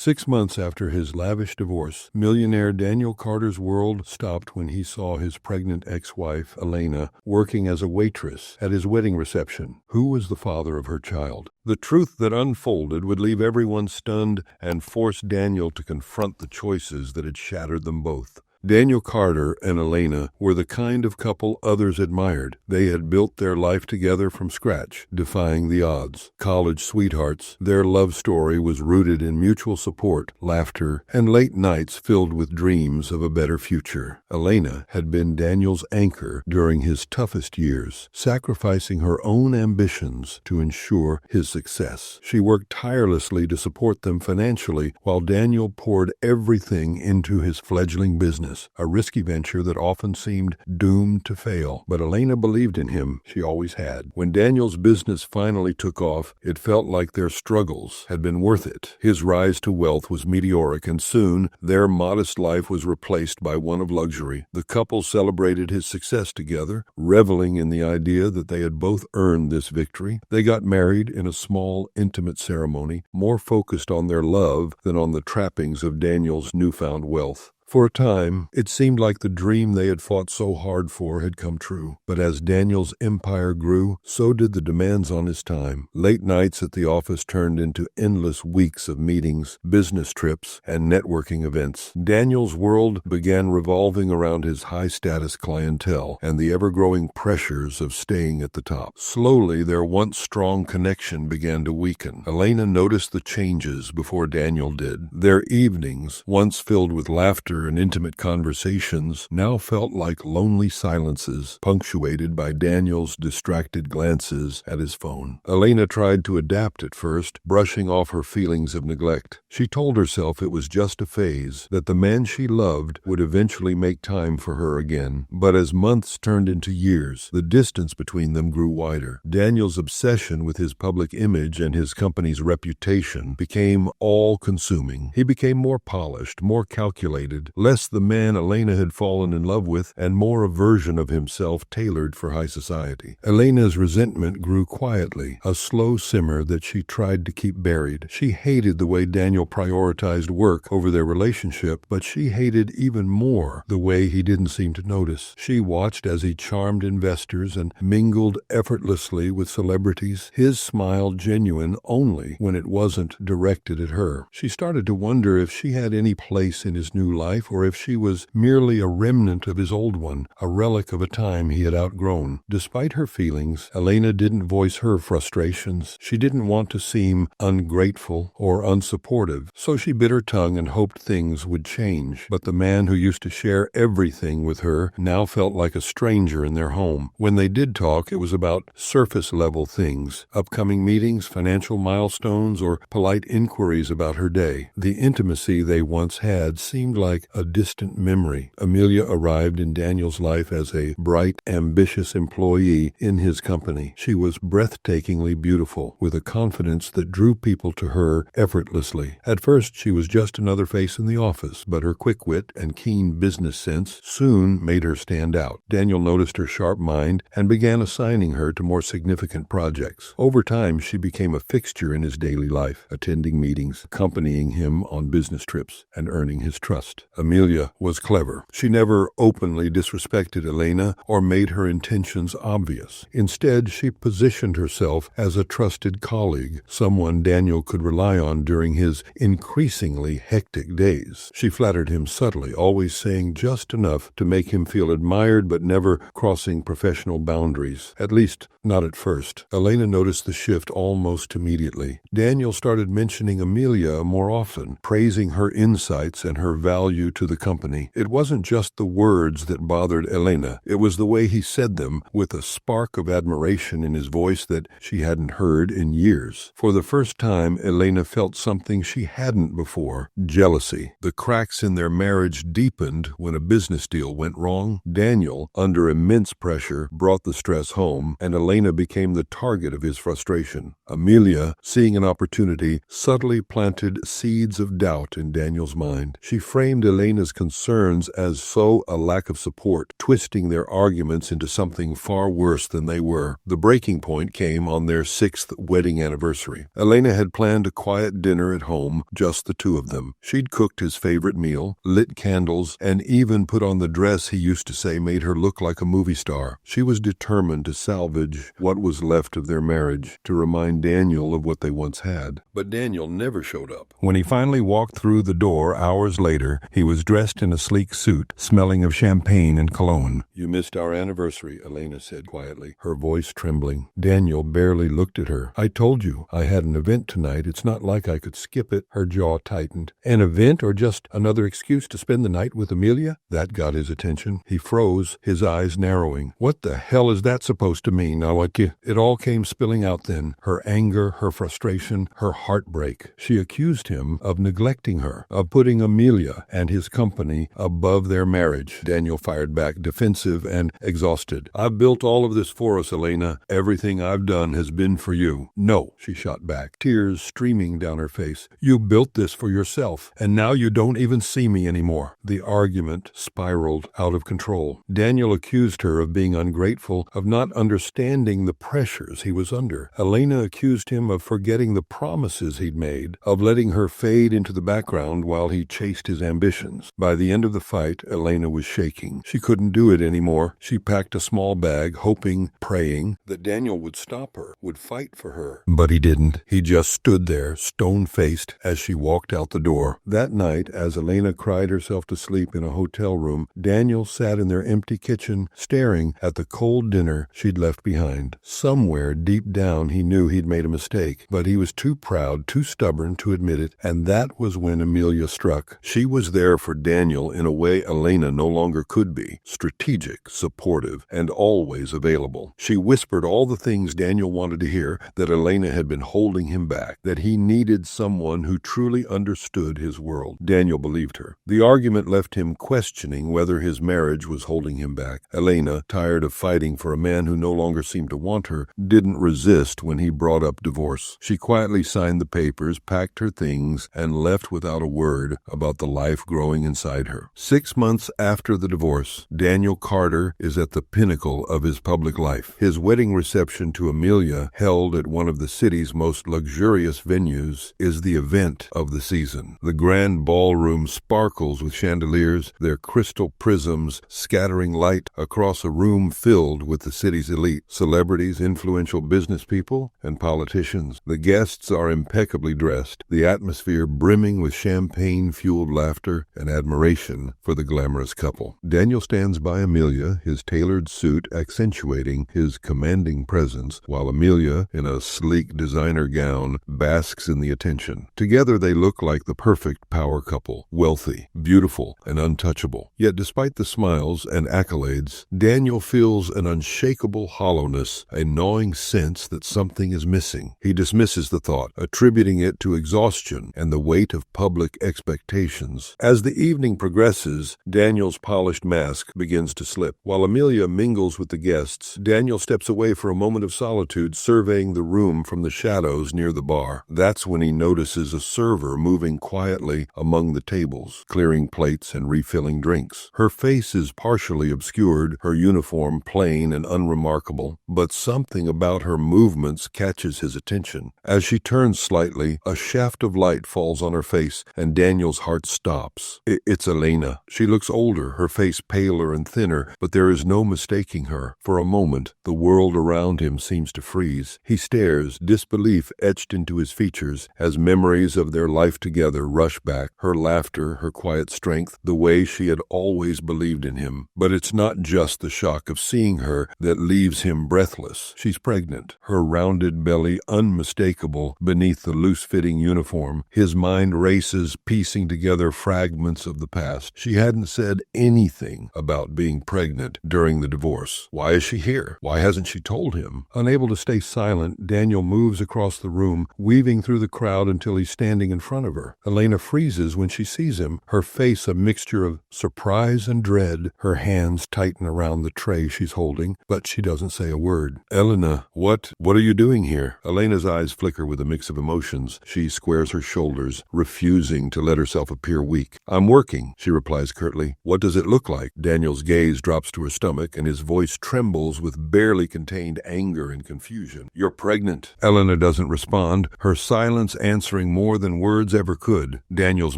6 months after his lavish divorce, millionaire Daniel Carter's world stopped when he saw his pregnant ex-wife, Elena, working as a waitress at his wedding reception. Who was the father of her child? The truth that unfolded would leave everyone stunned and force Daniel to confront the choices that had shattered them both. Daniel Carter and Elena were the kind of couple others admired. They had built their life together from scratch, defying the odds. College sweethearts, their love story was rooted in mutual support, laughter, and late nights filled with dreams of a better future. Elena had been Daniel's anchor during his toughest years, sacrificing her own ambitions to ensure his success. She worked tirelessly to support them financially, while Daniel poured everything into his fledgling business. A risky venture that often seemed doomed to fail. But Elena believed in him. She always had. When Daniel's business finally took off, it felt like their struggles had been worth it. His rise to wealth was meteoric, and soon their modest life was replaced by one of luxury. The couple celebrated his success together, reveling in the idea that they had both earned this victory. They got married in a small, intimate ceremony, more focused on their love than on the trappings of Daniel's newfound wealth. For a time, it seemed like the dream they had fought so hard for had come true. But as Daniel's empire grew, so did the demands on his time. Late nights at the office turned into endless weeks of meetings, business trips, and networking events. Daniel's world began revolving around his high-status clientele and the ever-growing pressures of staying at the top. Slowly, their once strong connection began to weaken. Elena noticed the changes before Daniel did. Their evenings, once filled with laughter and intimate conversations, now felt like lonely silences, punctuated by Daniel's distracted glances at his phone. Elena tried to adapt at first, brushing off her feelings of neglect. She told herself it was just a phase, that the man she loved would eventually make time for her again. But as months turned into years, the distance between them grew wider. Daniel's obsession with his public image and his company's reputation became all-consuming. He became more polished, more calculated, less the man Elena had fallen in love with, and more a version of himself tailored for high society. Elena's resentment grew quietly, a slow simmer that she tried to keep buried. She hated the way Daniel prioritized work over their relationship, but she hated even more the way he didn't seem to notice. She watched as he charmed investors and mingled effortlessly with celebrities, his smile genuine only when it wasn't directed at her. She started to wonder if she had any place in his new life, or if she was merely a remnant of his old one, a relic of a time he had outgrown. Despite her feelings, Elena didn't voice her frustrations. She didn't want to seem ungrateful or unsupportive, so she bit her tongue and hoped things would change. But the man who used to share everything with her now felt like a stranger in their home. When they did talk, it was about surface-level things, upcoming meetings, financial milestones, or polite inquiries about her day. The intimacy they once had seemed like a distant memory. Amelia arrived in Daniel's life as a bright, ambitious employee in his company. She was breathtakingly beautiful, with a confidence that drew people to her effortlessly. At first, she was just another face in the office, but her quick wit and keen business sense soon made her stand out. Daniel noticed her sharp mind and began assigning her to more significant projects. Over time, she became a fixture in his daily life, attending meetings, accompanying him on business trips, and earning his trust. Amelia was clever. She never openly disrespected Elena or made her intentions obvious. Instead, she positioned herself as a trusted colleague, someone Daniel could rely on during his increasingly hectic days. She flattered him subtly, always saying just enough to make him feel admired but never crossing professional boundaries, at least not at first. Elena noticed the shift almost immediately. Daniel started mentioning Amelia more often, praising her insights and her value to the company. It wasn't just the words that bothered Elena. It was the way he said them, with a spark of admiration in his voice that she hadn't heard in years. For the first time, Elena felt something she hadn't before: jealousy. The cracks in their marriage deepened when a business deal went wrong. Daniel, under immense pressure, brought the stress home, and Elena became the target of his frustration. Amelia, seeing an opportunity, subtly planted seeds of doubt in Daniel's mind. She framed Elena's concerns as so a lack of support, twisting their arguments into something far worse than they were. The breaking point came on their 6th wedding anniversary. Elena had planned a quiet dinner at home, just the two of them. She'd cooked his favorite meal, lit candles, and even put on the dress he used to say made her look like a movie star. She was determined to salvage what was left of their marriage, to remind Daniel of what they once had. But Daniel never showed up. When he finally walked through the door hours later, he was dressed in a sleek suit, smelling of champagne and cologne. "You missed our anniversary," Elena said quietly, her voice trembling. Daniel barely looked at her. "I told you I had an event tonight. It's not like I could skip it." Her jaw tightened. "An event or just another excuse to spend the night with Amelia?" That got his attention. He froze, his eyes narrowing. "What the hell is that supposed to mean, Nawaki?" It all came spilling out then. Her anger, her frustration, her heartbreak. She accused him of neglecting her, of putting Amelia and his company above their marriage. Daniel fired back, defensive and exhausted. "I've built all of this for us, Elena. Everything I've done has been for you." "No," she shot back, tears streaming down her face. "You built this for yourself, and now you don't even see me anymore." The argument spiraled out of control. Daniel accused her of being ungrateful, of not understanding the pressures he was under. Elena accused him of forgetting the promises he'd made, of letting her fade into the background while he chased his ambitions. By the end of the fight, Elena was shaking. She couldn't do it anymore. She packed a small bag, hoping, praying, that Daniel would stop her, would fight for her. But he didn't. He just stood there, stone-faced, as she walked out the door. That night, as Elena cried herself to sleep in a hotel room, Daniel sat in their empty kitchen, staring at the cold dinner she'd left behind. Somewhere deep down he knew he'd made a mistake, but he was too proud, too stubborn to admit it, and that was when Amelia struck. She was there for Daniel in a way Elena no longer could be, strategic, supportive, and always available. She whispered all the things Daniel wanted to hear, that Elena had been holding him back, that he needed someone who truly understood his world. Daniel believed her. The argument left him questioning whether his marriage was holding him back. Elena, tired of fighting for a man who no longer seemed to want her, didn't resist when he brought up divorce. She quietly signed the papers, packed her things, and left without a word about the life growing inside her. 6 months after the divorce, Daniel Carter is at the pinnacle of his public life. His wedding reception to Amelia, held at one of the city's most luxurious venues, is the event of the season. The grand ballroom sparkles with chandeliers, their crystal prisms scattering light across a room filled with the city's elite, celebrities, influential business people, and politicians. The guests are impeccably dressed, the atmosphere brimming with champagne-fueled laughter and admiration for the glamorous couple. Daniel stands by Amelia, his tailored suit accentuating his commanding presence, while Amelia, in a sleek designer gown, basks in the attention. Together they look like the perfect power couple, wealthy, beautiful, and untouchable. Yet despite the smiles and accolades, Daniel feels an unshakable hollowness, a gnawing sense that something is missing. He dismisses the thought, attributing it to exhaustion and the weight of public expectations. As the evening progresses, Daniel's polished mask begins to slip. While Amelia mingles with the guests, Daniel steps away for a moment of solitude, surveying the room from the shadows near the bar. That's when he notices a server moving quietly among the tables, clearing plates and refilling drinks. Her face is partially obscured, her uniform plain and unremarkable, but something about her movements catches his attention. As she turns slightly, a shaft of light falls on her face, and Daniel's heart stops. It's Elena. She looks older, her face paler and thinner, but there is no mistaking her. For a moment, the world around him seems to freeze. He stares, disbelief etched into his features, as memories of their life together rush back, her laughter, her quiet strength, the way she had always believed in him. But it's not just the shock of seeing her that leaves him breathless. She's pregnant, her rounded belly unmistakable beneath the loose-fitting uniform. His mind races, piecing together fragments of the past. She hadn't said anything about being pregnant during the divorce. Why is she here? Why hasn't she told him? Unable to stay silent, Daniel moves across the room, weaving through the crowd until he's standing in front of her. Elena freezes when she sees him, her face a mixture of surprise and dread. Her hands tighten around the tray she's holding, but she doesn't say a word. "Elena, what are you doing here?" Elena's eyes flicker with a mix of emotions. She squares her shoulders, refusing to let herself appear weak. I'm working, she replies curtly. What does it look like? Daniel's gaze drops to her stomach, and his voice trembles with barely contained anger and confusion. You're pregnant. Elena doesn't respond, her silence answering more than words ever could. Daniel's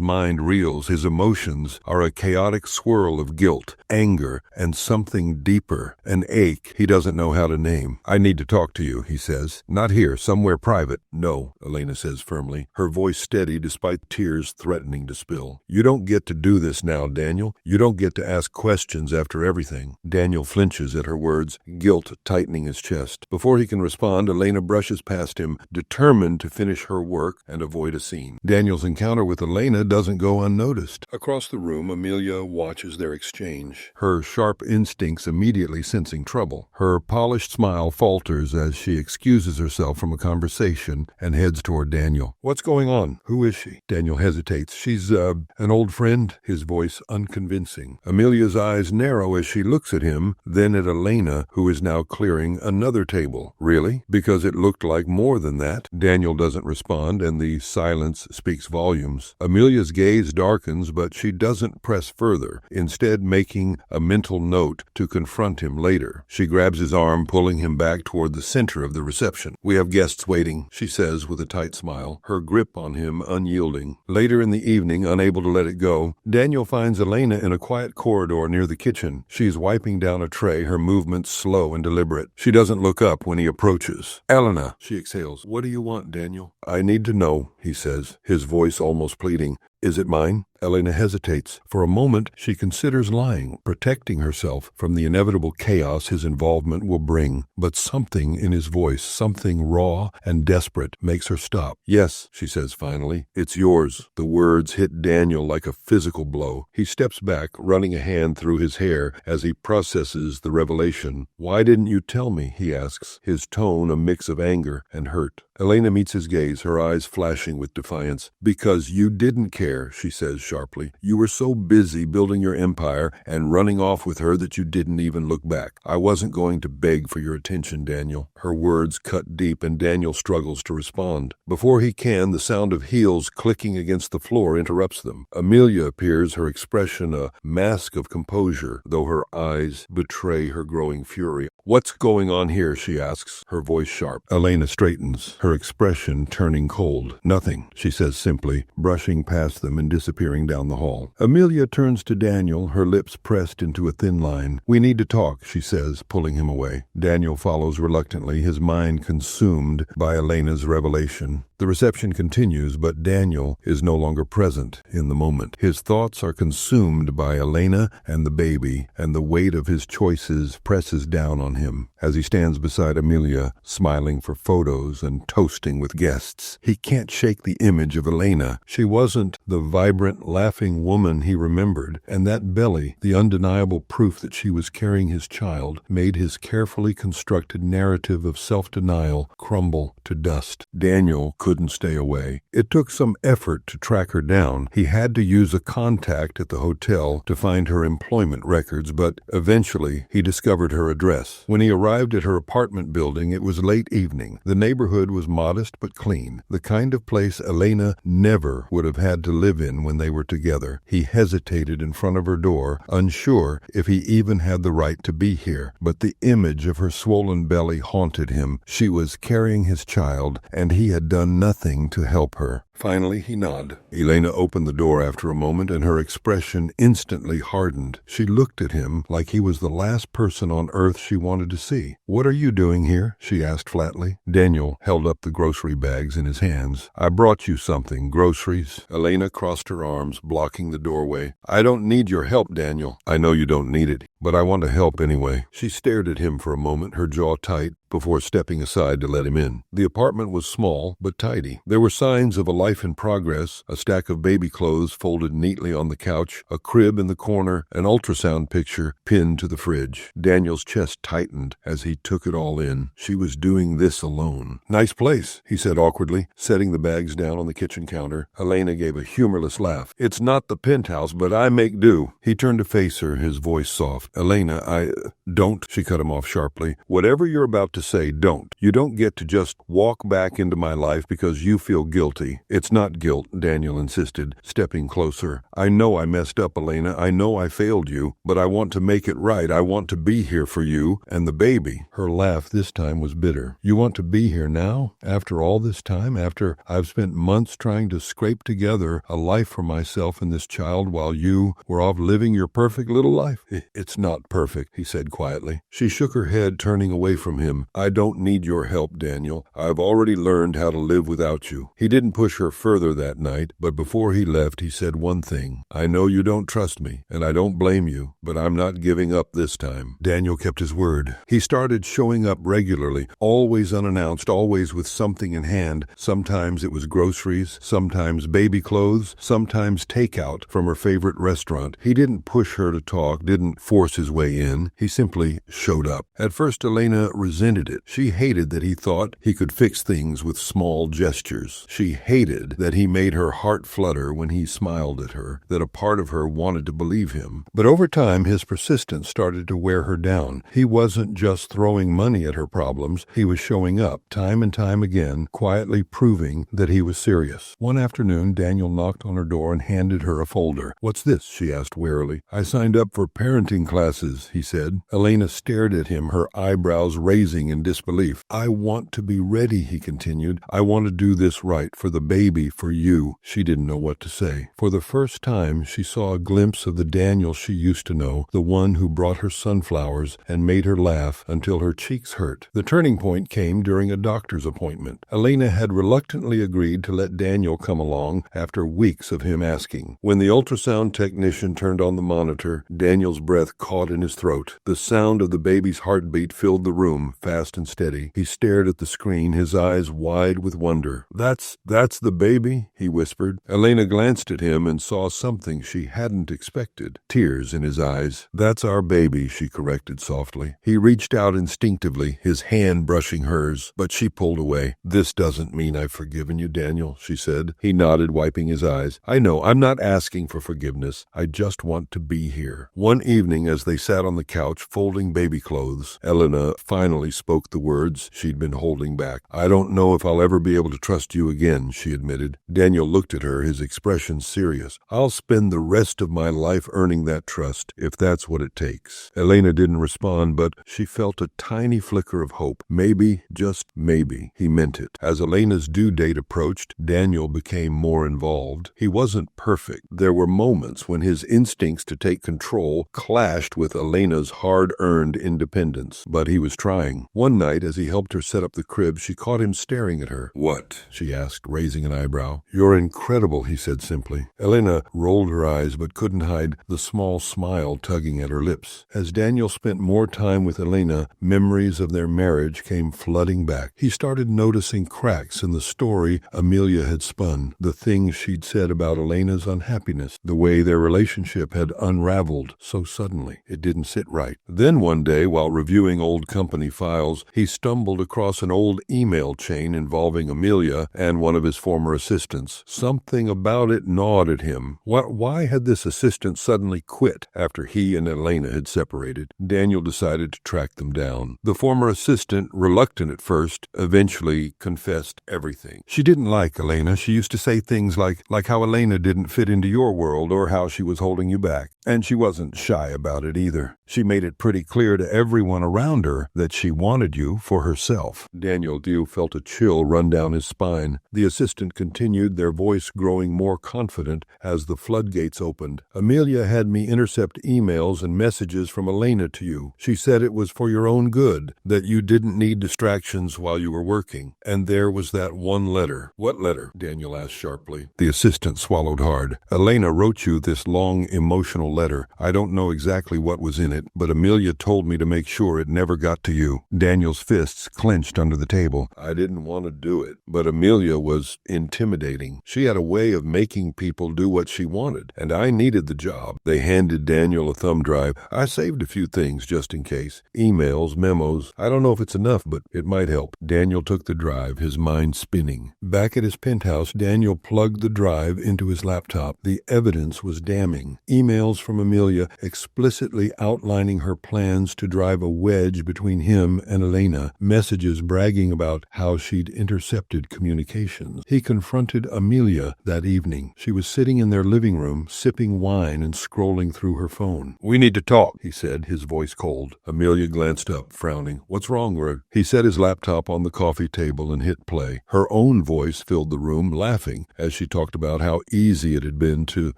mind reels. His emotions are a chaotic swirl of guilt, anger, and something deeper, an ache he doesn't know how to name. I need to talk to you, he says. Not here, somewhere private. No, Elena says firmly, her voice steady despite tears threatening to spill. You don't get to do this now, Daniel. You don't get to ask questions after everything. Daniel flinches at her words, guilt tightening his chest. Before he can respond, Elena brushes past him, determined to finish her work and avoid a scene. Daniel's encounter with Elena doesn't go unnoticed. Across the room, Amelia watches their exchange, her sharp instincts immediately sensing trouble. Her polished smile falters as she excuses herself from a conversation and heads toward Daniel. What's going on? Who is she? Daniel hesitates. She's, an old friend, his voice unconvincing. Amelia's eyes narrow as she looks at him, then at Elena, who is now clearing another table. Really? Because it looked like more than that. Daniel doesn't respond, and the silence speaks volumes. Amelia's gaze darkens, but she doesn't press further, instead making a mental note to confront him later. She grabs his arm, pulling him back toward the center of the reception. We have guests waiting, she says with a tight smile, her grip on him unyielding. Later in the evening, unable to let it go, Daniel finds Elena in a quiet corridor near the kitchen. She's wiping down a tray, her movements slow and deliberate. She doesn't look up when he approaches. Elena, she exhales. What do you want, Daniel? I need to know, he says, his voice almost pleading. Is it mine? Elena hesitates. For a moment, she considers lying, protecting herself from the inevitable chaos his involvement will bring. But something in his voice, something raw and desperate, makes her stop. Yes, she says finally. It's yours. The words hit Daniel like a physical blow. He steps back, running a hand through his hair as he processes the revelation. Why didn't you tell me? He asks, his tone a mix of anger and hurt. Elena meets his gaze, her eyes flashing with defiance. Because you didn't care, she says sharply. You were so busy building your empire and running off with her that you didn't even look back. I wasn't going to beg for your attention, Daniel. Her words cut deep, and Daniel struggles to respond. Before he can, the sound of heels clicking against the floor interrupts them. Amelia appears, her expression a mask of composure, though her eyes betray her growing fury. What's going on here? She asks, her voice sharp. Elena straightens, her expression turning cold. Nothing, she says simply, brushing past them and disappearing down the hall. Amelia turns to Daniel, her lips pressed into a thin line. We need to talk, she says, pulling him away. Daniel follows reluctantly, his mind consumed by Elena's revelation. The reception continues, but Daniel is no longer present in the moment. His thoughts are consumed by Elena and the baby, and the weight of his choices presses down on him. As he stands beside Amelia, smiling for photos and toasting with guests, he can't shake the image of Elena. She wasn't the vibrant, laughing woman he remembered, and that belly, the undeniable proof that she was carrying his child, made his carefully constructed narrative of self-denial crumble to dust. Daniel couldn't stay away. It took some effort to track her down. He had to use a contact at the hotel to find her employment records, but eventually he discovered her address. When he arrived at her apartment building, it was late evening. The neighborhood was modest but clean, the kind of place Elena never would have had to live in when they were together. He hesitated in front of her door, unsure if he even had the right to be here. But the image of her swollen belly haunted him. She was carrying his child, and he had done nothing to help her. Finally, he nodded. Elena opened the door after a moment, and her expression instantly hardened. She looked at him like he was the last person on earth she wanted to see. What are you doing here? She asked flatly. Daniel held up the grocery bags in his hands. I brought you something. Groceries. Elena crossed her arms, blocking the doorway. I don't need your help, Daniel. I know you don't need it, but I want to help anyway. She stared at him for a moment, her jaw tight, before stepping aside to let him in. The apartment was small but tidy. There were signs of a life in progress, a stack of baby clothes folded neatly on the couch, a crib in the corner, an ultrasound picture pinned to the fridge. Daniel's chest tightened as he took it all in. She was doing this alone. Nice place, he said awkwardly, setting the bags down on the kitchen counter. Elena gave a humorless laugh. It's not the penthouse, but I make do. He turned to face her, his voice soft. Elena, don't, she cut him off sharply. Whatever you're about to say, don't. You don't get to just walk back into my life because you feel guilty. It's not guilt, Daniel insisted, stepping closer. I know I messed up, Elena. I know I failed you, but I want to make it right. I want to be here for you and the baby. Her laugh this time was bitter. You want to be here now? After all this time? After I've spent months trying to scrape together a life for myself and this child while you were off living your perfect little life? It's not perfect, he said quietly. She shook her head, turning away from him. I don't need your help, Daniel. I've already learned how to live without you. He didn't push her further that night, but before he left, he said one thing. I know you don't trust me, and I don't blame you, but I'm not giving up this time. Daniel kept his word. He started showing up regularly, always unannounced, always with something in hand. Sometimes it was groceries, sometimes baby clothes, sometimes takeout from her favorite restaurant. He didn't push her to talk, didn't force his way in. He simply showed up. At first, Elena resented it. She hated that he thought he could fix things with small gestures. She hated that he made her heart flutter when he smiled at her, that a part of her wanted to believe him. But over time, his persistence started to wear her down. He wasn't just throwing money at her problems. He was showing up, time and time again, quietly proving that he was serious. One afternoon, Daniel knocked on her door and handed her a folder. What's this? She asked warily. I signed up for parenting classes, he said. Elena stared at him, her eyebrows raising in disbelief. I want to be ready, he continued. I want to do this right, for the baby, for you. She didn't know what to say. For the first time, she saw a glimpse of the Daniel she used to know, the one who brought her sunflowers and made her laugh until her cheeks hurt. The turning point came during a doctor's appointment. Elena had reluctantly agreed to let Daniel come along after weeks of him asking. When the ultrasound technician turned on the monitor, Daniel's breath caught in his throat. The sound of the baby's heartbeat filled the room, fast and steady. He stared at the screen, his eyes wide with wonder. That's the baby? He whispered. Elena glanced at him and saw something she hadn't expected. Tears in his eyes. That's our baby, she corrected softly. He reached out instinctively, his hand brushing hers, but she pulled away. This doesn't mean I've forgiven you, Daniel, she said. He nodded, wiping his eyes. I know, I'm not asking for forgiveness. I just want to be here. One evening, as they sat on the couch folding baby clothes, Elena finally spoke the words she'd been holding back. I don't know if I'll ever be able to trust you again, she admitted. Daniel looked at her, his expression serious. I'll spend the rest of my life earning that trust, if that's what it takes. Elena didn't respond, but she felt a tiny flicker of hope. Maybe, just maybe, he meant it. As Elena's due date approached, Daniel became more involved. He wasn't perfect. There were moments when his instincts to take control clashed with Elena's hard-earned independence, but he was trying. One night, as he helped her set up the crib, she caught him staring at her. What? She asked, raising an eyebrow. You're incredible, he said simply. Elena rolled her eyes but couldn't hide the small smile tugging at her lips. As Daniel spent more time with Elena, memories of their marriage came flooding back. He started noticing cracks in the story Amelia had spun, the things she'd said about Elena's unhappiness, the way their relationship had unraveled so suddenly. It didn't sit right. Then one day, while reviewing old company files, he stumbled across an old email chain involving Amelia and one of his former assistants. Something about it gnawed at him. Why had this assistant suddenly quit after he and Elena had separated? Daniel decided to track them down. The former assistant, reluctant at first, eventually confessed everything. She didn't like Elena. She used to say things like how Elena didn't fit into your world or how she was holding you back. And she wasn't shy about it either. She made it pretty clear to everyone around her that she wanted you for herself. Daniel Dew felt a chill run down his spine. The assistant continued, their voice growing more confident as the floodgates opened. Amelia had me intercept emails and messages from Elena to you. She said it was for your own good, that you didn't need distractions while you were working. And there was that one letter. What letter? Daniel asked sharply. The assistant swallowed hard. Elena wrote you this long, emotional letter. I don't know exactly what was in it, but Amelia told me to make sure it never got to you. Daniel's fists clenched under the table. I didn't want to do it, but Amelia was intimidating. She had a way of making people do what she wanted, and I needed the job. They handed Daniel a thumb drive. I saved a few things just in case. Emails, memos. I don't know if it's enough, but it might help. Daniel took the drive, his mind spinning. Back at his penthouse, Daniel plugged the drive into his laptop. The evidence was damning. Emails from Amelia explicitly outlining her plans to drive a wedge between him and Elena, messages bragging about how she'd intercepted communications. He confronted Amelia that evening. She was sitting in their living room, sipping wine and scrolling through her phone. "We need to talk," he said, his voice cold. Amelia glanced up, frowning. "What's wrong, Rod?" He set his laptop on the coffee table and hit play. Her own voice filled the room, laughing, as she talked about how easy it had been to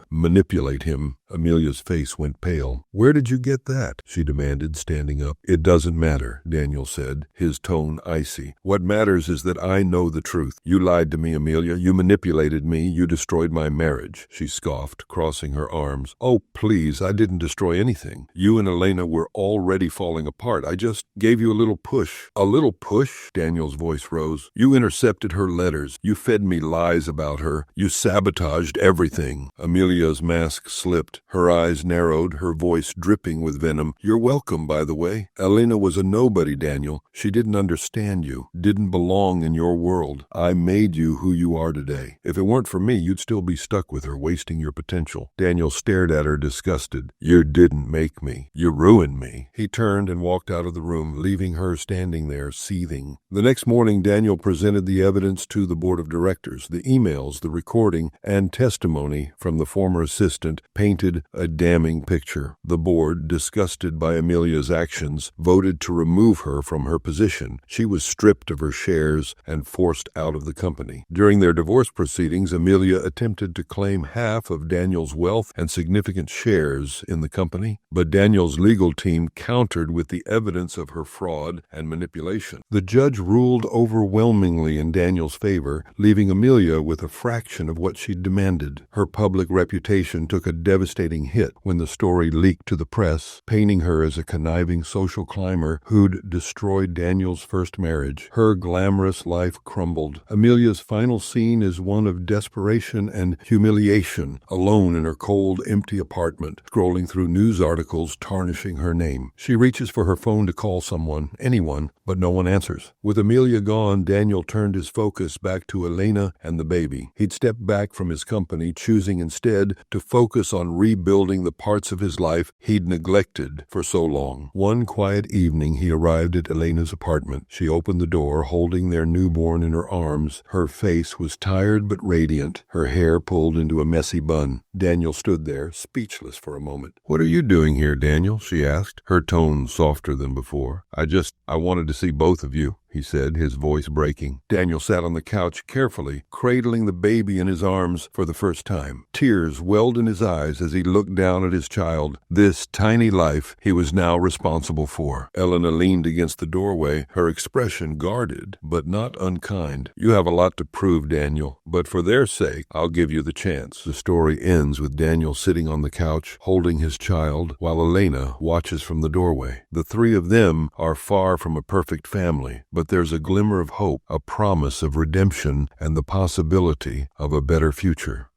manipulate him. Amelia's face went pale. "Where did you get that?" she demanded, standing up. "It doesn't matter," Daniel said, his tone icy. "What matters is that I know the truth. You lied to me, Amelia. You manipulated me. You destroyed my marriage," she scoffed, crossing her arms. "Oh, please, I didn't destroy anything. You and Elena were already falling apart. I just gave you a little push." "A little push?" Daniel's voice rose. "You intercepted her letters. You fed me lies about her. You sabotaged everything." Amelia's mask slipped. Her eyes narrowed, her voice dripping with venom. "You're welcome, by the way. Elena was a nobody, Daniel. She didn't understand you, didn't belong in your world. I made you who you are today. If it weren't for me, you'd still be stuck with her, wasting your potential." Daniel stared at her, disgusted. "You didn't make me. You ruined me." He turned and walked out of the room, leaving her standing there, seething. The next morning, Daniel presented the evidence to the board of directors. The emails, the recording, and testimony from the former assistant painted a damning picture. The board, disgusted by Amelia's actions, voted to remove her from her position. She was stripped of her shares and forced out of the company. During their divorce proceedings, Amelia attempted to claim half of Daniel's wealth and significant shares in the company, but Daniel's legal team countered with the evidence of her fraud and manipulation. The judge ruled overwhelmingly in Daniel's favor, leaving Amelia with a fraction of what she demanded. Her public reputation took a devastating hit when the story leaked to the press, painting her as a conniving social climber who'd destroyed Daniel's first marriage. Her glamorous life crumbled. Amelia's final scene is one of desperation and humiliation, alone in her cold, empty apartment, scrolling through news articles tarnishing her name. She reaches for her phone to call someone, anyone, but no one answers. With Amelia gone, Daniel turned his focus back to Elena and the baby. He'd stepped back from his company, choosing instead to focus on rebuilding the parts of his life he'd neglected for so long. One quiet evening, he arrived at Elena's apartment. She opened the door, holding their newborn in her arms. Her face was tired but radiant, her hair pulled into a messy bun. Daniel stood there, speechless for a moment. "What are you doing here, Daniel?" she asked, her tone softer than before. I wanted to see both of you," he said, his voice breaking. Daniel sat on the couch carefully, cradling the baby in his arms for the first time. Tears welled in his eyes as he looked down at his child, this tiny life he was now responsible for. Elena leaned against the doorway, her expression guarded, but not unkind. "You have a lot to prove, Daniel, but for their sake, I'll give you the chance." The story ends with Daniel sitting on the couch, holding his child, while Elena watches from the doorway. The three of them are far from a perfect family, but there's a glimmer of hope, a promise of redemption, and the possibility of a better future.